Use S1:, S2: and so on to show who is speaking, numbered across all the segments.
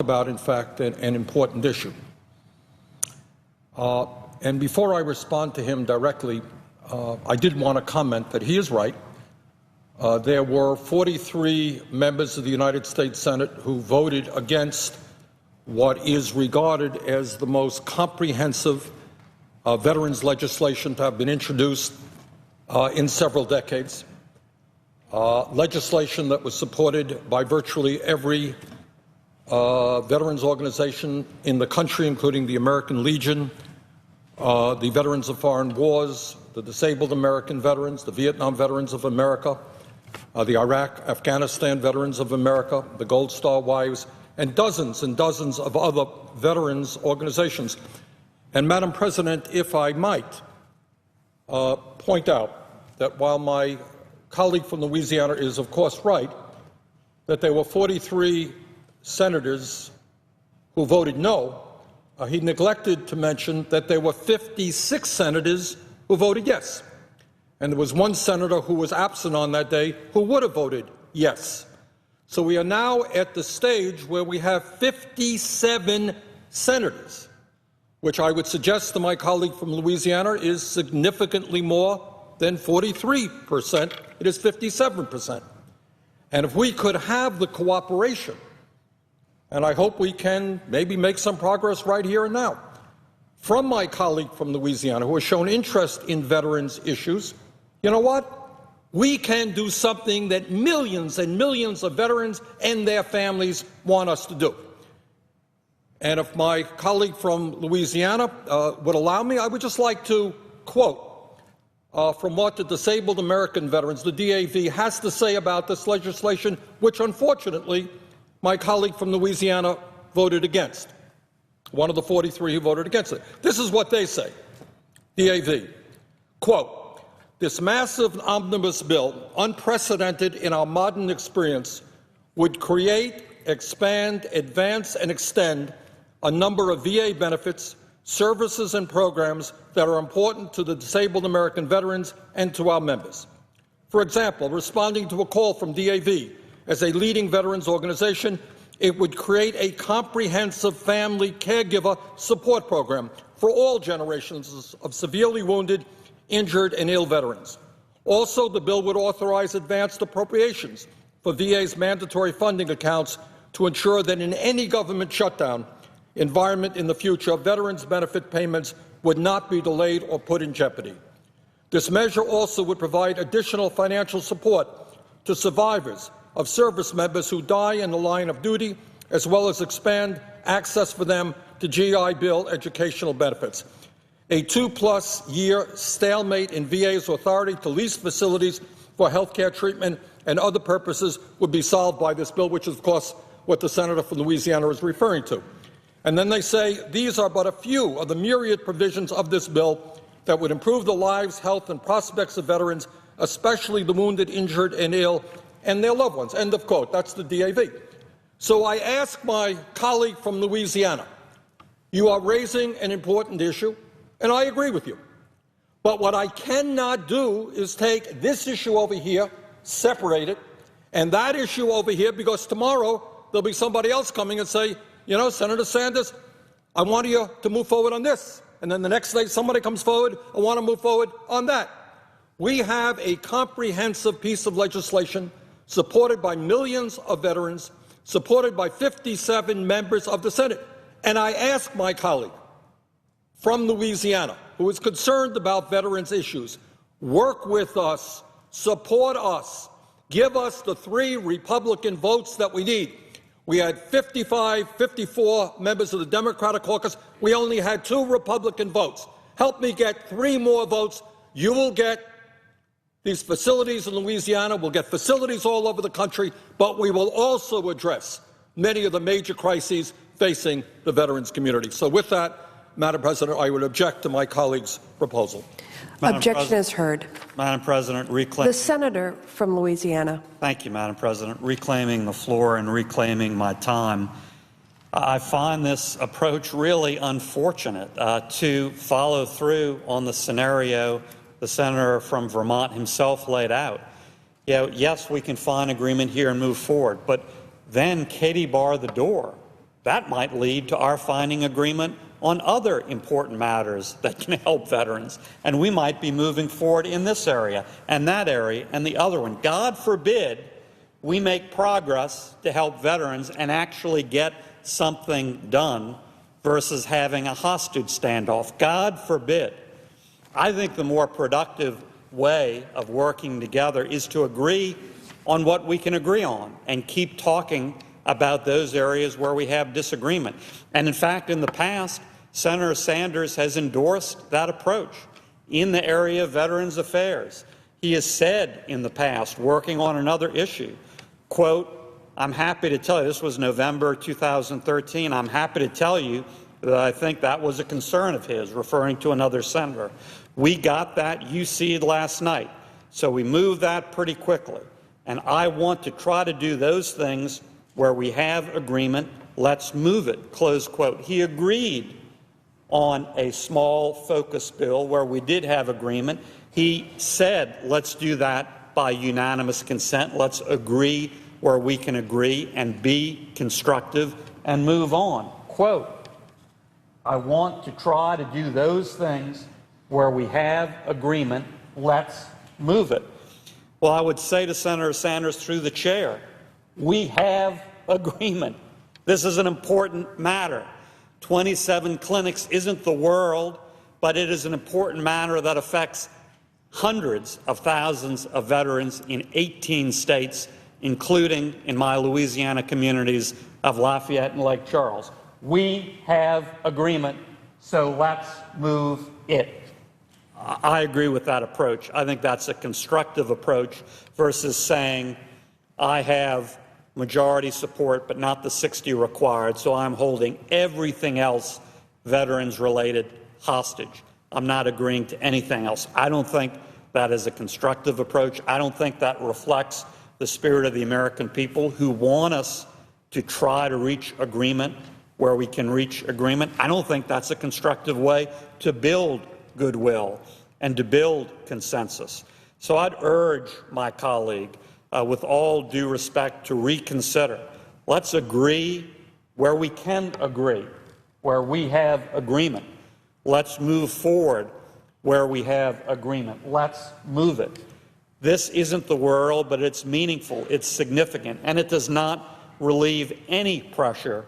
S1: about, in fact, an important issue. And before I respond to him directly, I did want to comment that he is right. There were 43 members of the United States Senate who voted against what is regarded as the most comprehensive veterans legislation to have been introduced in several decades. Legislation that was supported by virtually every veterans organization in the country, including the American Legion, the Veterans of Foreign Wars, the Disabled American Veterans, the Vietnam Veterans of America, the Iraq, Afghanistan Veterans of America, the Gold Star Wives, and dozens of other veterans organizations. And, Madam President, if I might point out that while my colleague from Louisiana is, of course, right, that there were 43 senators who voted no, he neglected to mention that there were 56 senators who voted yes. And there was one senator who was absent on that day who would have voted yes. So we are now at the stage where we have 57 senators, which I would suggest to my colleague from Louisiana is significantly more than 43%. It is 57%. And if we could have the cooperation, and I hope we can maybe make some progress right here and now, from my colleague from Louisiana who has shown interest in veterans issues, you know what? We can do something that millions and millions of veterans and their families want us to do. And if my colleague from Louisiana would allow me, I would just like to quote from what the Disabled American Veterans, the DAV, has to say about this legislation, which unfortunately my colleague from Louisiana voted against, one of the 43 who voted against it. This is what they say, DAV, quote, "This massive omnibus bill, unprecedented in our modern experience, would create, expand, advance, and extend a number of VA benefits, services, and programs that are important to the disabled American veterans and to our members. For example, responding to a call from DAV as a leading veterans organization, it would create a comprehensive family caregiver support program for all generations of severely wounded, injured, and ill veterans. Also, the bill would authorize advanced appropriations for VA's mandatory funding accounts to ensure that in any government shutdown environment in the future, veterans' benefit payments would not be delayed or put in jeopardy. This measure also would provide additional financial support to survivors of service members who die in the line of duty, as well as expand access for them to GI Bill educational benefits. A 2+ year stalemate in VA's authority to lease facilities for health care treatment and other purposes would be solved by this bill, which is, of course, what the senator from Louisiana is referring to. And then they say these are but a few of the myriad provisions of this bill that would improve the lives, health, and prospects of veterans, especially the wounded, injured, and ill, and their loved ones." End of quote. That's the DAV. So I ask my colleague from Louisiana, you are raising an important issue, and I agree with you. But what I cannot do is take this issue over here, separate it, and that issue over here, because tomorrow there'll be somebody else coming and say, you know, Senator Sanders, I want you to move forward on this. And then the next day somebody comes forward, I want to move forward on that. We have a comprehensive piece of legislation supported by millions of veterans, supported by 57 members of the Senate. And I ask my colleague from Louisiana, who is concerned about veterans' issues, work with us, support us, give us the 3 Republican votes that we need. We had 54 members of the Democratic caucus. We only had 2 Republican votes. Help me get 3 more votes. You will get these facilities in Louisiana. We'll get facilities all over the country, but we will also address many of the major crises facing the veterans community. So with that, Madam President, I would object to my colleague's proposal.
S2: Objection is heard.
S3: Madam President, reclaiming...
S2: The senator from Louisiana.
S3: Thank you, Madam President. Reclaiming the floor and reclaiming my time. I find this approach really unfortunate to follow through on the scenario the senator from Vermont himself laid out. You know, yes, we can find agreement here and move forward, but then Katie bar the door that might lead to our finding agreement on other important matters that can help veterans. And we might be moving forward in this area and that area and the other one. God forbid we make progress to help veterans and actually get something done versus having a hostage standoff. God forbid. I think the more productive way of working together is to agree on what we can agree on and keep talking about those areas where we have disagreement. And in fact, in the past, Senator Sanders has endorsed that approach in the area of Veterans Affairs. He has said in the past, working on another issue, quote, I'm happy to tell you, this was November 2013, I'm happy to tell you that I think that was a concern of his, referring to another senator. We got that UC'd last night, so we moved that pretty quickly. And I want to try to do those things where we have agreement. Let's move it, close quote. He agreed on a small focus bill where we did have agreement. He said, let's do that by unanimous consent. Let's agree where we can agree and be constructive and move on. Quote, I want to try to do those things where we have agreement. Let's move it. Well, I would say to Senator Sanders through the chair, we have agreement. This is an important matter. 27 clinics isn't the world, but it is an important matter that affects hundreds of thousands of veterans in 18 states, including in my Louisiana communities of Lafayette and Lake Charles. We have agreement, so let's move it. I agree with that approach. I think that's a constructive approach versus saying, I have majority support, but not the 60 required, so I'm holding everything else veterans-related hostage. I'm not agreeing to anything else. I don't think that is a constructive approach. I don't think that reflects the spirit of the American people who want us to try to reach agreement where we can reach agreement. I don't think that's a constructive way to build goodwill and to build consensus. So I'd urge my colleague, with all due respect, to reconsider. Let's agree where we can agree, where we have agreement. Let's move forward where we have agreement. Let's move it. This isn't the world, but it's meaningful, it's significant, and it does not relieve any pressure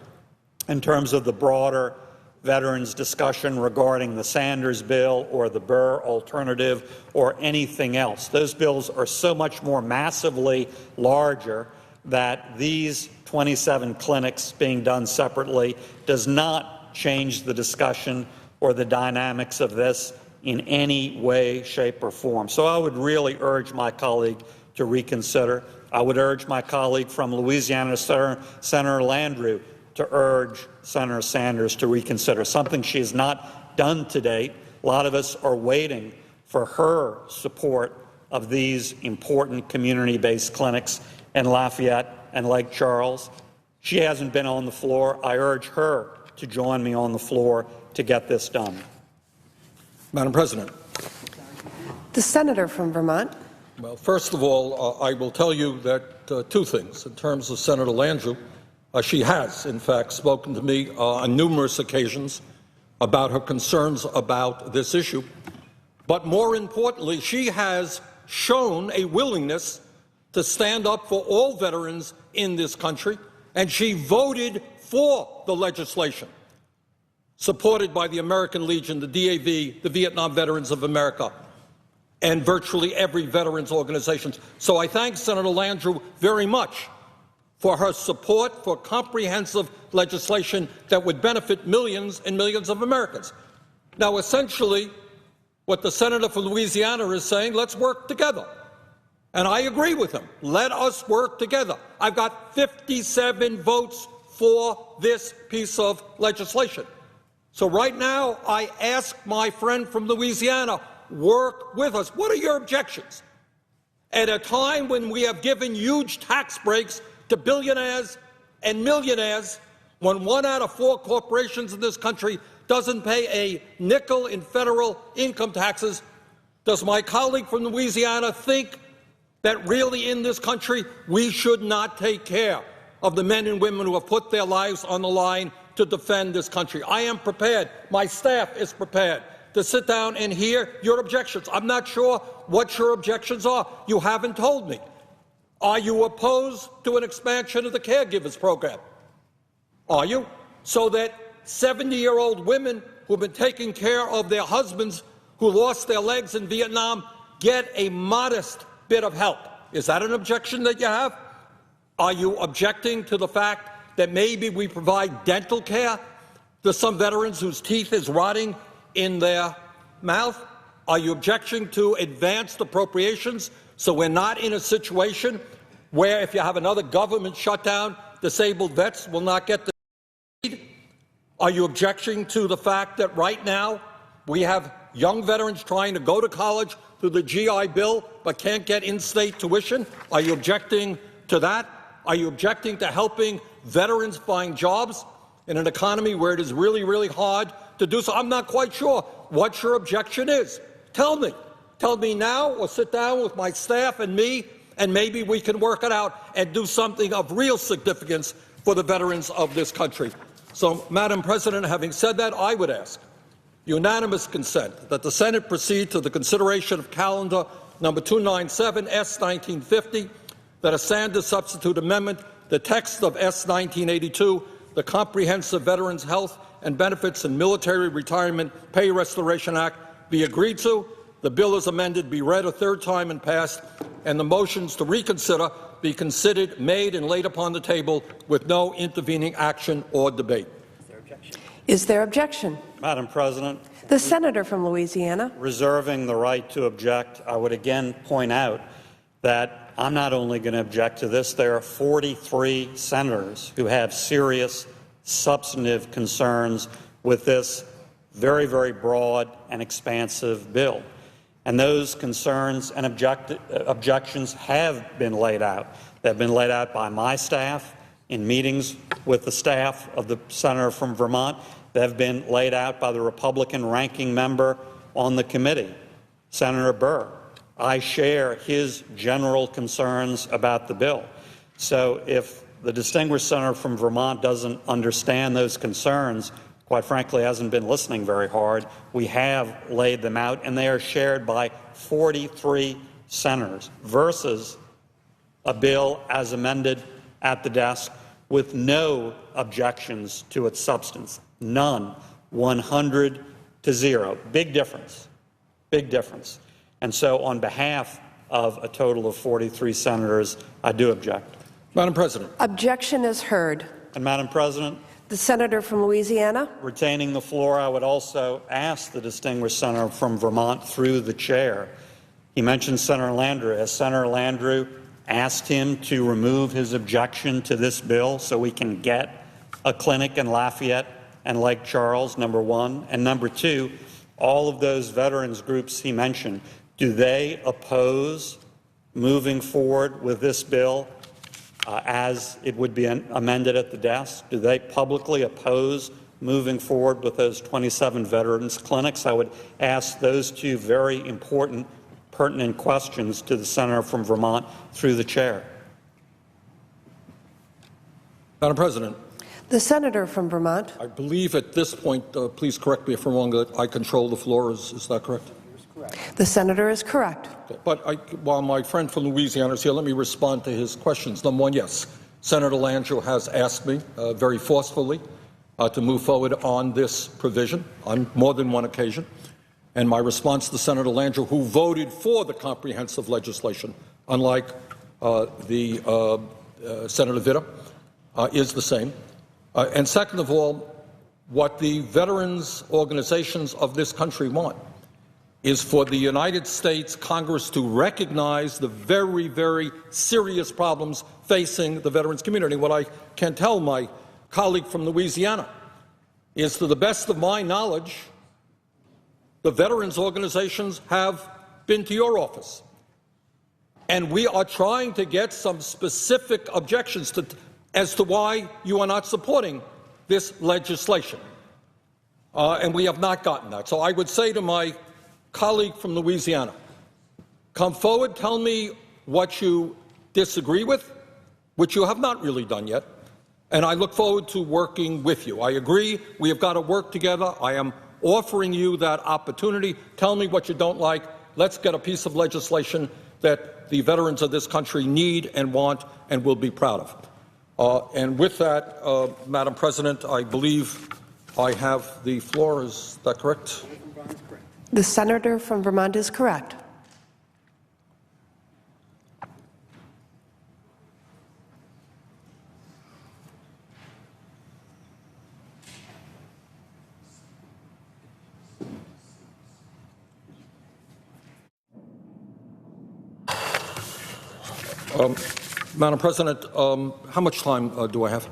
S3: in terms of the broader veterans discussion regarding the Sanders bill or the Burr alternative or anything else. Those bills are so much more massively larger that these 27 clinics being done separately does not change the discussion or the dynamics of this in any way, shape, or form. So I would really urge my colleague to reconsider. I would urge my colleague from Louisiana, Senator Landrieu, to urge Senator Sanders to reconsider, something she has not done to date. A lot of us are waiting for her support of these important community-based clinics in Lafayette and Lake Charles. She hasn't been on the floor. I urge her to join me on the floor to get this done.
S1: Madam President.
S2: The senator from Vermont.
S1: Well, first of all, I will tell you that two things. In terms of Senator Landrieu, she has, in fact, spoken to me on numerous occasions about her concerns about this issue. But more importantly, she has shown a willingness to stand up for all veterans in this country, and she voted for the legislation supported by the American Legion, the DAV, the Vietnam Veterans of America, and virtually every veterans organization. So I thank Senator Landrieu very much for her support for comprehensive legislation that would benefit millions and millions of Americans. Now, essentially, what the senator from Louisiana is saying, let's work together. And I agree with him. Let us work together. I've got 57 votes for this piece of legislation. So right now, I ask my friend from Louisiana, work with us. What are your objections? At a time when we have given huge tax breaks to billionaires and millionaires, when 1 out of 4 corporations in this country doesn't pay a nickel in federal income taxes, does my colleague from Louisiana think that really in this country we should not take care of the men and women who have put their lives on the line to defend this country. I am prepared. My staff is prepared to sit down and hear your objections. I'm not sure what your objections are. You haven't told me. Are you opposed to an expansion of the caregivers program? Are you? So that 70-year-old women who've been taking care of their husbands who lost their legs in Vietnam get a modest bit of help. Is that an objection that you have? Are you objecting to the fact that maybe we provide dental care to some veterans whose teeth is rotting in their mouth? Are you objecting to advanced appropriations so we're not in a situation where if you have another government shutdown, disabled vets will not get the need? Are you objecting to the fact that right now we have young veterans trying to go to college through the GI Bill but can't get in-state tuition? Are you objecting to that? Are you objecting to helping veterans find jobs in an economy where it is really, really hard to do so? I'm not quite sure what your objection is. Tell me. Tell me now, or sit down with my staff and me, and maybe we can work it out and do something of real significance for the veterans of this country. So, Madam President, having said that, I would ask unanimous consent that the Senate proceed to the consideration of calendar number 297, S-1950, that a Sanders substitute amendment, the text of S-1982, the Comprehensive Veterans Health and Benefits and Military Retirement Pay Restoration Act, be agreed to, the bill as amended be read a third time and passed, and the motions to reconsider be considered, made, and laid upon the table with no intervening action or debate.
S2: Is there objection?
S3: Madam President,
S2: The senator from Louisiana.
S3: reserving the right to object, I would again point out that I'm not only going to object to this, there are 43 senators who have serious substantive concerns with this very, very broad and expansive bill. And those concerns and objections have been laid out. They've been laid out by my staff in meetings with the staff of the senator from Vermont. They've been laid out by the Republican ranking member on the committee, Senator Burr. I share his general concerns about the bill. So if the distinguished senator from Vermont doesn't understand those concerns, quite frankly, hasn't been listening very hard. We have laid them out, and they are shared by 43 senators versus a bill as amended at the desk with no objections to its substance. None. 100 to 0. Big difference. Big difference. And so on behalf of a total of 43 senators, I do object.
S1: Madam President.
S2: Objection is heard.
S3: And Madam President,
S2: The senator from Louisiana.
S3: retaining the floor, I would also ask the distinguished senator from Vermont through the chair. He mentioned Senator Landrieu. Has Senator Landrieu asked him to remove his objection to this bill so we can get a clinic in Lafayette and Lake Charles, number one? And number two, all of those veterans groups he mentioned, do they oppose moving forward with this bill as it would be amended at the desk? Do they publicly oppose moving forward with those 27 veterans clinics? I would ask those two very important, pertinent questions to the senator from Vermont through the chair.
S1: Madam President.
S2: The senator from Vermont.
S1: I believe at this point, please correct me if I'm wrong, that I control the floor. Is that correct?
S2: The senator is correct.
S1: Okay. But while my friend from Louisiana is here, let me respond to his questions. Number one, yes, Senator Landrieu has asked me very forcefully to move forward on this provision on more than one occasion. And my response to Senator Landrieu, who voted for the comprehensive legislation, unlike Senator Vitta, is the same. And second of all, what the veterans organizations of this country want is for the United States Congress to recognize the very, very serious problems facing the veterans community. What I can tell my colleague from Louisiana is, to the best of my knowledge, the veterans organizations have been to your office. And we are trying to get some specific objections as to why you are not supporting this legislation. And we have not gotten that. So I would say to my colleague from Louisiana, come forward, tell me what you disagree with, which you have not really done yet, and I look forward to working with you. I agree we have got to work together. I am offering you that opportunity. Tell me what you don't like. Let's get a piece of legislation that the veterans of this country need and want and will be proud of. And with that, Madam President, I believe I have the floor. Is that correct?
S2: The senator from Vermont is correct.
S1: Madam President, how much time do I have?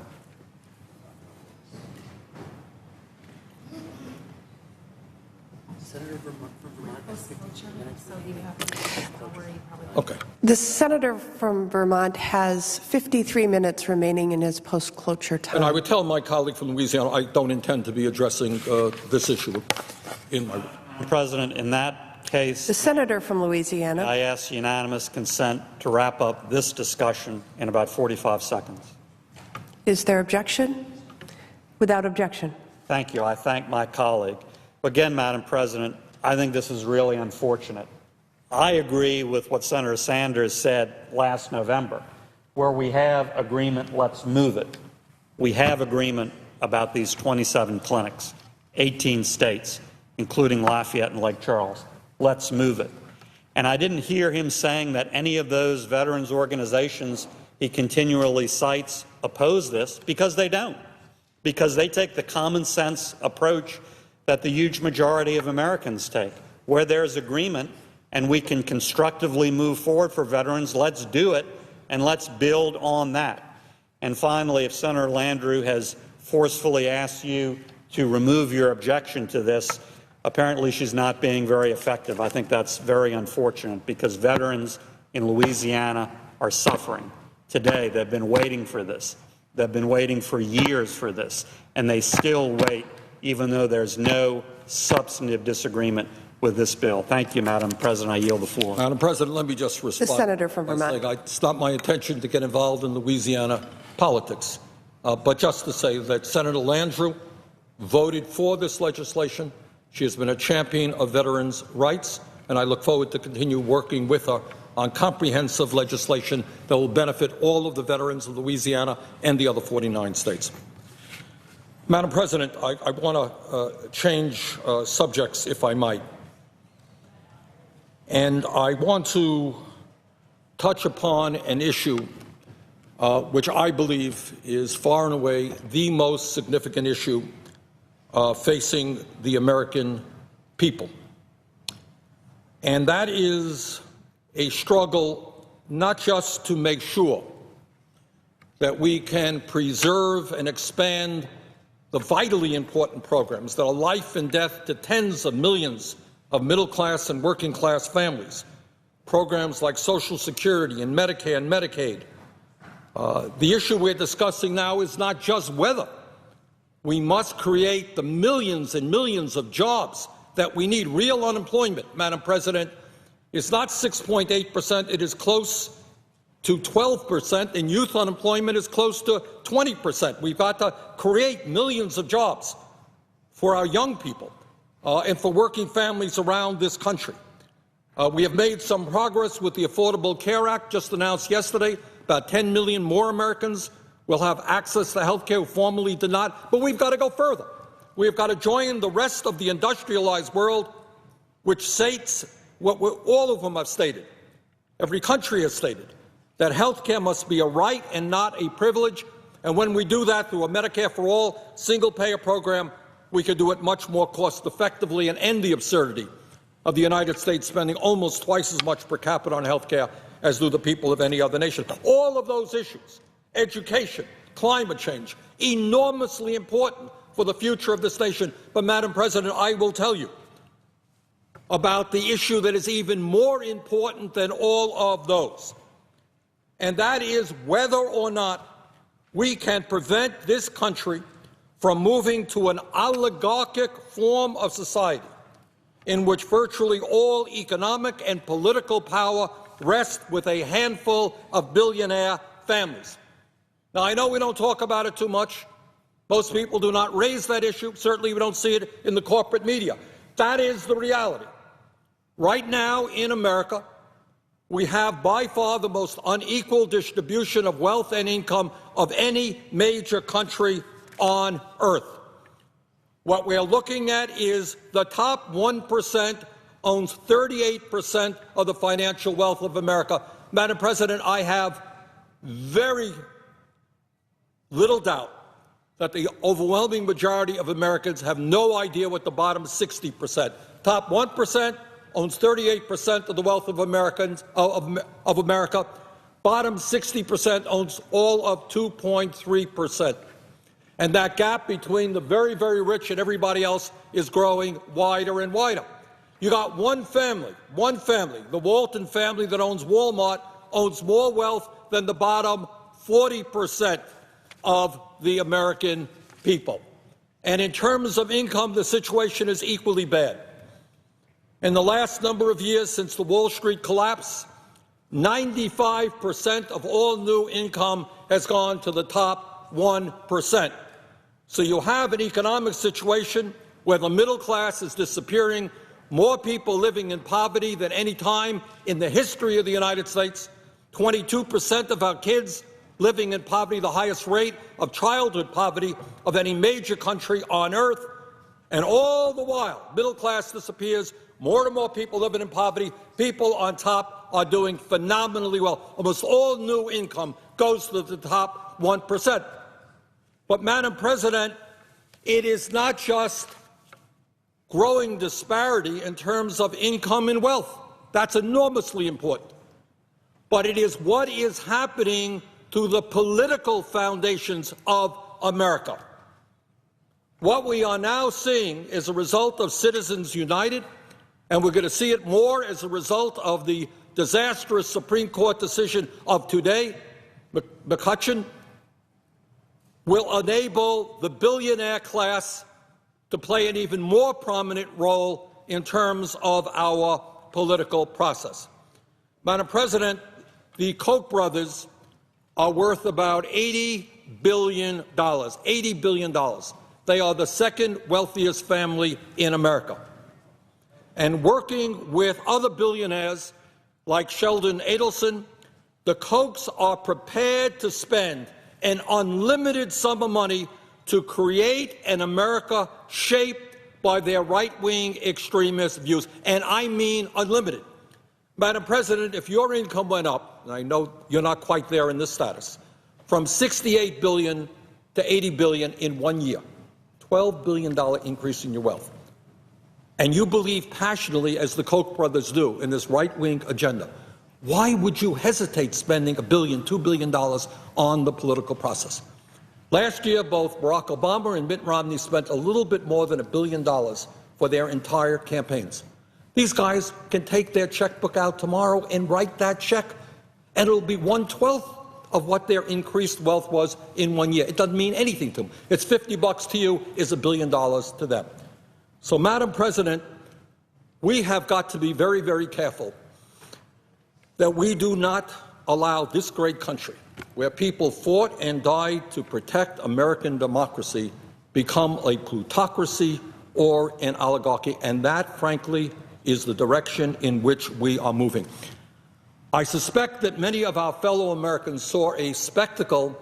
S4: Senator from Vermont has 52 minutes. So you have to
S1: Okay.
S2: The senator from Vermont has 53 minutes remaining in his post-cloture time.
S1: And I would tell my colleague from Louisiana I don't intend to be addressing this issue in my.
S3: Madam President, in that case,
S2: The senator from Louisiana.
S3: I ask unanimous consent to wrap up this discussion in about 45 seconds.
S2: Is there objection? Without objection.
S3: Thank you. I thank my colleague. Again, Madam President, I think this is really unfortunate. I agree with what Senator Sanders said last November. Where we have agreement, let's move it. We have agreement about these 27 clinics, 18 states, including Lafayette and Lake Charles. Let's move it. And I didn't hear him saying that any of those veterans organizations he continually cites oppose this, because they don't. Because they take the common sense approach that the huge majority of Americans take. Where there's agreement and we can constructively move forward for veterans, let's do it, and let's build on that. And finally, if Senator Landrieu has forcefully asked you to remove your objection to this, apparently she's not being very effective. I think that's very unfortunate, because veterans in Louisiana are suffering today. They've been waiting for this. They've been waiting for years for this, and they still wait, even though there's no substantive disagreement with this bill. Thank you, Madam President. I yield the floor.
S1: Madam President, let me just respond.
S2: The senator from Vermont.
S1: It's not my intention to get involved in Louisiana politics, but just to say that Senator Landrieu voted for this legislation. She has been a champion of veterans' rights, and I look forward to continue working with her on comprehensive legislation that will benefit all of the veterans of Louisiana and the other 49 states. Madam President, I want to change subjects, if I might. And I want to touch upon an issue which I believe is far and away the most significant issue facing the American people. And that is a struggle not just to make sure that we can preserve and expand the vitally important programs that are life and death to tens of millions of middle-class and working-class families, programs like Social Security and Medicare and Medicaid. The issue we're discussing now is not just whether. We must create the millions and millions of jobs that we need. Real unemployment, Madam President, is not 6.8%. It is close to 12%, and youth unemployment is close to 20%. We've got to create millions of jobs for our young people and for working families around this country. We have made some progress with the Affordable Care Act, just announced yesterday. About 10 million more Americans will have access to health care who formerly did not. But we've got to go further. We've got to join the rest of the industrialized world, which states what all of them have stated, every country has stated, that health care must be a right and not a privilege. And when we do that through a Medicare for All single-payer program, we can do it much more cost-effectively and end the absurdity of the United States spending almost twice as much per capita on health care as do the people of any other nation. All of those issues, education, climate change, enormously important for the future of this nation. But, Madam President, I will tell you about the issue that is even more important than all of those, and that is whether or not we can prevent this country from moving to an oligarchic form of society in which virtually all economic and political power rests with a handful of billionaire families. Now, I know we don't talk about it too much. Most people do not raise that issue. Certainly, we don't see it in the corporate media. That is the reality. Right now in America, we have by far the most unequal distribution of wealth and income of any major country on earth. What we're looking at is the top 1% owns 38% of the financial wealth of America. Madam President, I have very little doubt that the overwhelming majority of Americans have no idea what the bottom 60%. Top 1% owns 38% of the wealth of Americans of America. Bottom 60% owns all of 2.3%. And that gap between the very, very rich and everybody else is growing wider and wider. You got one family, the Walton family that owns Walmart, owns more wealth than the bottom 40% of the American people. And in terms of income, the situation is equally bad. In the last number of years since the Wall Street collapse, 95% of all new income has gone to the top 1%. So you have an economic situation where the middle class is disappearing, more people living in poverty than any time in the history of the United States, 22% of our kids living in poverty, the highest rate of childhood poverty of any major country on earth. And all the while, middle class disappears, more and more people living in poverty, people on top are doing phenomenally well. Almost all new income goes to the top 1%. But, Madam President, it is not just growing disparity in terms of income and wealth. That's enormously important. But it is what is happening to the political foundations of America. What we are now seeing is a result of Citizens United, and we're going to see it more as a result of the disastrous Supreme Court decision of today. McCutcheon will enable the billionaire class to play an even more prominent role in terms of our political process. Madam President, the Koch brothers are worth about $80 billion. $80 billion. They are the second wealthiest family in America. And working with other billionaires like Sheldon Adelson, the Kochs are prepared to spend an unlimited sum of money to create an America shaped by their right-wing extremist views, and I mean unlimited. Madam President, if your income went up, and I know you're not quite there in this status, from $68 billion to $80 billion in 1 year, $12 billion increase in your wealth, and you believe passionately, as the Koch brothers do, in this right-wing agenda, why would you hesitate spending $1 billion, $2 billion on the political process? Last year, both Barack Obama and Mitt Romney spent a little bit more than $1 billion for their entire campaigns. These guys can take their checkbook out tomorrow and write that check, and it'll be 1/12 of what their increased wealth was in 1 year. It doesn't mean anything to them. It's $50 to you, is $1 billion to them. So, Madam President, we have got to be very, very careful that we do not allow this great country, where people fought and died to protect American democracy, become a plutocracy or an oligarchy. And that, frankly, is the direction in which we are moving. I suspect that many of our fellow Americans saw a spectacle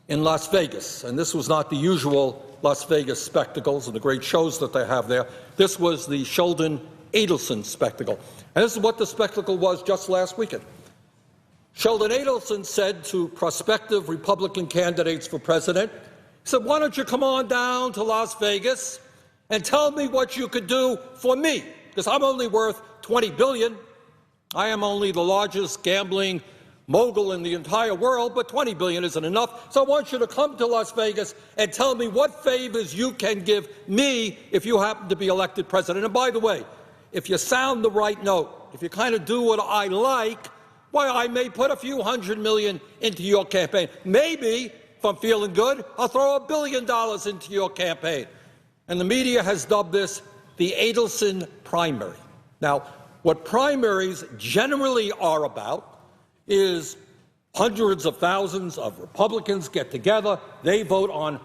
S1: in Las Vegas, and this was not the usual Las Vegas spectacles and the great shows that they have there. This was the Sheldon Adelson spectacle. And this is what the spectacle was just last weekend. Sheldon Adelson said to prospective Republican candidates for president, he said, why don't you come on down to Las Vegas and tell me what you could do for me, because I'm only worth $20 billion. I am only the largest gambling mogul in the entire world, but $20 billion isn't enough. So I want you to come to Las Vegas and tell me what favors you can give me if you happen to be elected president. And by the way, if you sound the right note, if you kind of do what I like, why, I may put a few $100 million into your campaign. Maybe, if I'm feeling good, I'll throw $1 billion into your campaign. And the media has dubbed this the Adelson primary. Now, what primaries generally are about is Hundreds of thousands of Republicans get together. They vote on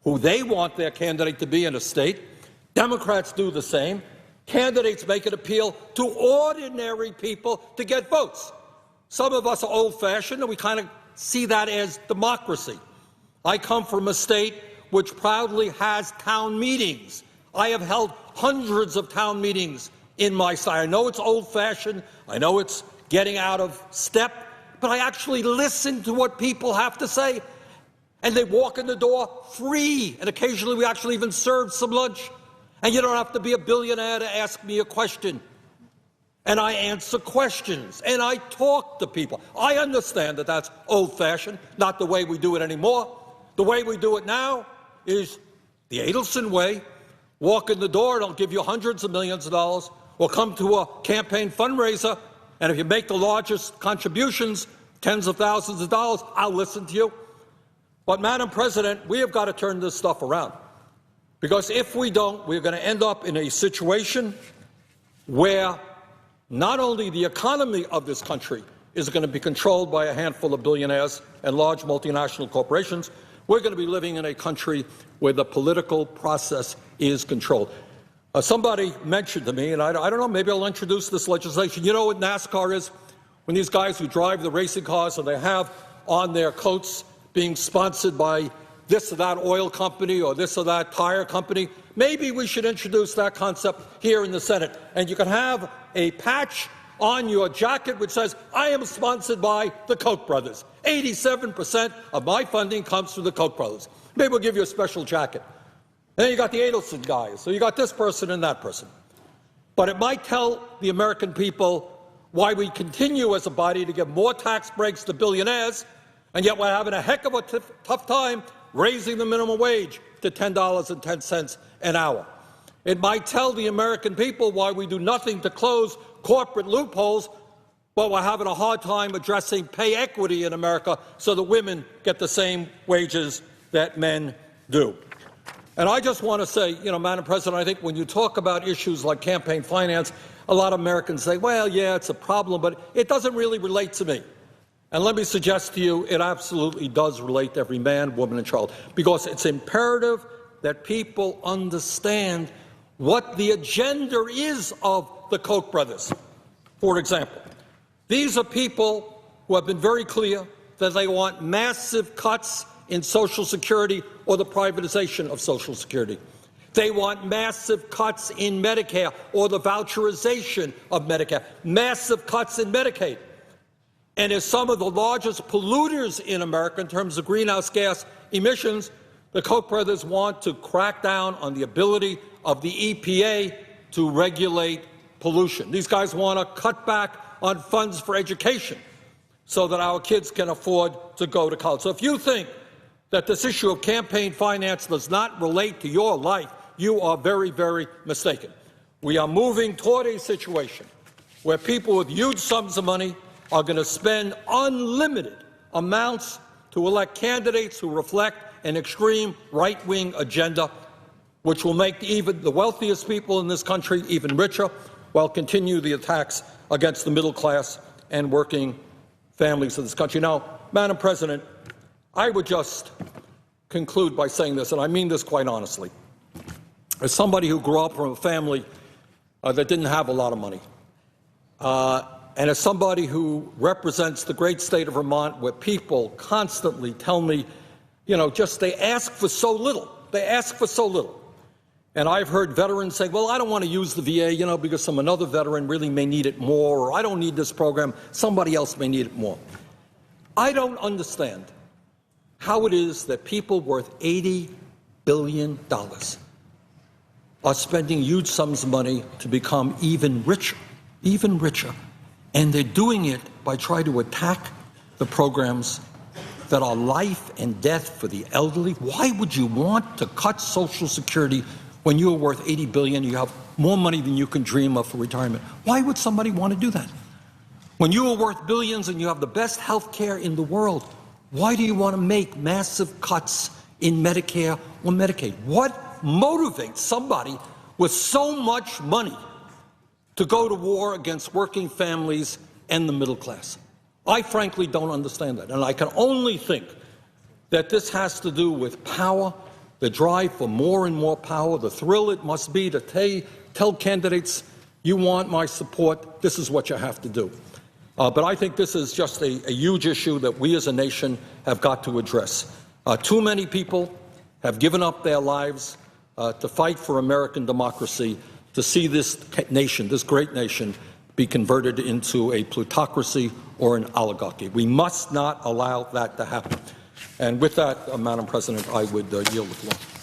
S1: who they want their candidate to be in a state. Democrats do the same. Candidates make an appeal to ordinary people to get votes. Some of us are old-fashioned, and we kind of see that as democracy. I come from a state which proudly has town meetings. I have held hundreds of town meetings in my state. I know it's old-fashioned. I know it's getting out of step. But I actually listen to what people have to say. And they walk in the door free. And occasionally we actually even serve some lunch. And you don't have to be a billionaire to ask me a question. And I answer questions. And I talk to people. I understand that that's old-fashioned, not the way we do it anymore. The way we do it now is the Adelson way. Walk in the door, and I'll give you hundreds of millions of dollars. Or come to a campaign fundraiser, and if you make the largest contributions, tens of thousands of dollars, I'll listen to you. But, Madam President, we have got to turn this stuff around. Because if we don't, we're going to end up in a situation where not only the economy of this country is going to be controlled by a handful of billionaires and large multinational corporations, we're going to be living in a country where the political process is controlled. Somebody mentioned to me, and I don't know, maybe I'll introduce this legislation. You know what NASCAR is? When these guys who drive the racing cars, and they have on their coats being sponsored by this or that oil company or this or that tire company, maybe we should introduce that concept here in the Senate. And you can have a patch on your jacket which says, I am sponsored by the Koch brothers. 87% of my funding comes from the Koch brothers. Maybe we'll give you a special jacket. Then you got the Adelson guys, so you got this person and that person. But it might tell the American people why we continue as a body to give more tax breaks to billionaires, and yet we're having a heck of a tough time raising the minimum wage to $10.10 an hour. It might tell the American people why we do nothing to close corporate loopholes, but we're having a hard time addressing pay equity in America so that women get the same wages that men do. And I just want to say, Madam President, I think when you talk about issues like campaign finance, a lot of Americans say, well, yeah, it's a problem, but it doesn't really relate to me. And let me suggest to you, it absolutely does relate to every man, woman, and child, because it's imperative that people understand what the agenda is of the Koch brothers. For example, these are people who have been very clear that they want massive cuts in Social Security or the privatization of Social Security. They want massive cuts in Medicare or the voucherization of Medicare, massive cuts in Medicaid. And as some of the largest polluters in America in terms of greenhouse gas emissions, the Koch brothers want to crack down on the ability of the EPA to regulate pollution. These guys want to cut back on funds for education so that our kids can afford to go to college. So if you think that this issue of campaign finance does not relate to your life, you are very, very mistaken. We are moving toward a situation where people with huge sums of money are going to spend unlimited amounts to elect candidates who reflect an extreme right-wing agenda, which will make even the wealthiest people in this country even richer, while continue the attacks against the middle class and working families of this country. Now, Madam President, I would just conclude by saying this, and I mean this quite honestly. As somebody who grew up from a family that didn't have a lot of money, and as somebody who represents the great state of Vermont, where people constantly tell me, just they ask for so little. They ask for so little. And I've heard veterans say, well, I don't want to use the VA, because some another veteran really may need it more, or I don't need this program, somebody else may need it more. I don't understand how it is that people worth $80 billion are spending huge sums of money to become even richer, and they're doing it by trying to attack the programs that are life and death for the elderly. Why would you want to cut Social Security when you're worth $80 billion, you have more money than you can dream of for retirement? Why would somebody want to do that? When you are worth billions and you have the best health care in the world, why do you want to make massive cuts in Medicare or Medicaid? What motivates somebody with so much money to go to war against working families and the middle class? I frankly don't understand that, and I can only think that this has to do with power, the drive for more and more power, the thrill it must be to tell candidates, you want my support, this is what you have to do. But I think this is just a huge issue that we as a nation have got to address. Too many people have given up their lives to fight for American democracy, to see this nation, this great nation, be converted into a plutocracy or an oligarchy. We must not allow that to happen. And with that, Madam President, I would yield the floor.